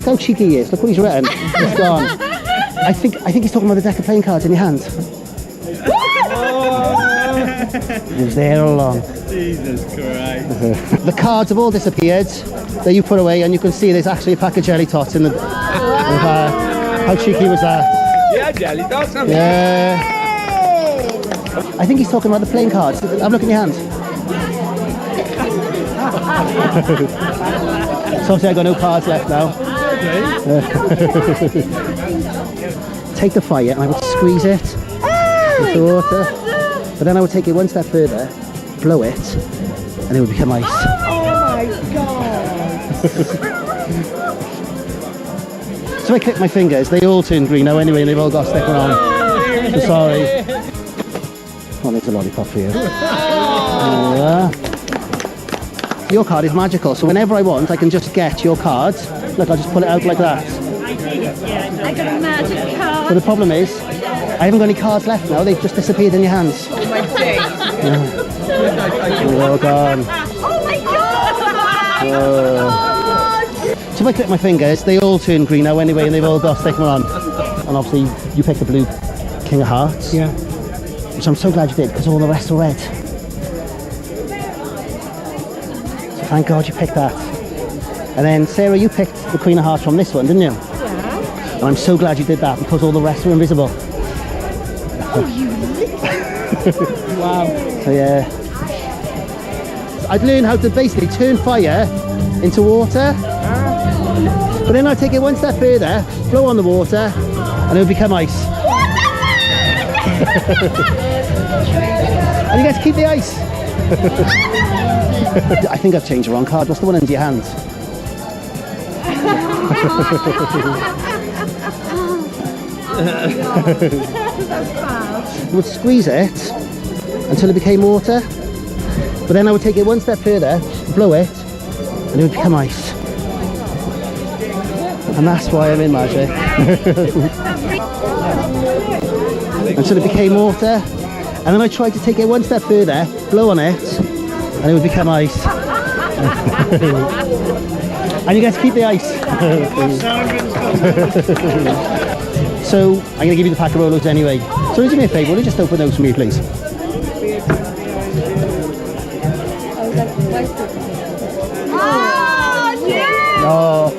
how cheeky he is. Look what he's written. It's gone. I think he's talking about the deck of playing cards in your hand. He was there all along. Jesus Christ. The cards have all disappeared that you put away, and you can see there's actually a pack of jelly tots in the... how cheeky was that? Yeah, jelly dots. Yeah. I think he's talking about the playing cards. Have a look in your hand. So obviously I've got no cards left now. Take the fire and I would squeeze it with the water. But then I would take it one step further, blow it, and it would become ice. Oh my god! So if I click my fingers, they all turn green now anyway, and they've all got to stick around. So sorry. Oh, there's a lollipop for you. Yeah. Your card is magical, so whenever I want, I can just get your card. Look, I'll just pull it out like that. I got a magic card. But the problem is, I haven't got any cards left now. They've just disappeared in your hands. Oh my days. They're all gone. Oh my god! So if I click my fingers, they all turn green now anyway, and they've all got to stick around. And obviously, you picked the blue King of Hearts. Yeah. Which I'm so glad you did, because all the rest are red. So thank God you picked that. And then Sarah, you picked the Queen of Hearts from this one, didn't you? Yeah. And I'm so glad you did that, because all the rest are invisible. Oh, you Wow. So yeah. I'd learned how to basically turn fire into water. But then I'd take it one step further, blow on the water, and it would become ice. And you get to keep the ice. I think I've changed the wrong card. What's the one in your hand? I would squeeze it until it became water. But then I would take it one step further, blow it, and it would become ice. And that's why I'm in magic. Until it became water. And then I tried to take it one step further, blow on it, and it would become ice. And you get to keep the ice. So I'm going to give you the pack of Rolos anyway. So do me a favour, will you just open those for me, please? Oh, yeah! No,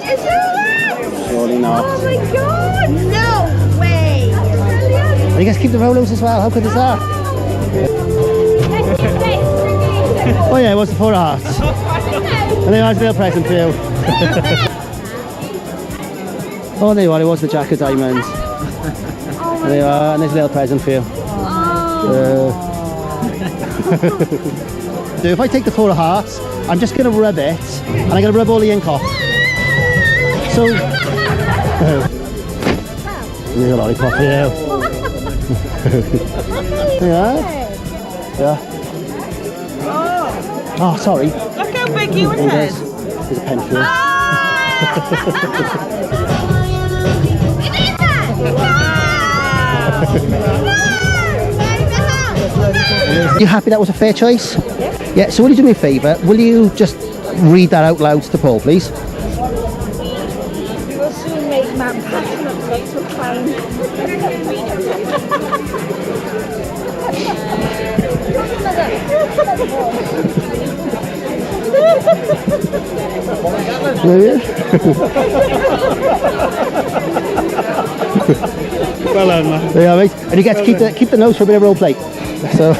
Is it? surely not. Oh my god! No way! And you get to keep the Rolos as well. How good is that? Oh yeah, it was the 4 hearts. And then I was a little present for you. Oh, there you are, it was the Jack of Diamonds. There you are, and there's a little present for you. So if I take the 4 of hearts, I'm just going to rub it, and I'm going to rub all the ink off. So, there's a lollipop for you. Yeah. Yeah. Oh, sorry. Look how big you There's is. a pen for you. You happy that was a fair choice? Yeah, so will you do me a favour? Will you just read that out loud to Paul, please? You will soon make man passionately to climb. Well done, man. There you are, mate. And you get to keep the notes for a bit of role play. So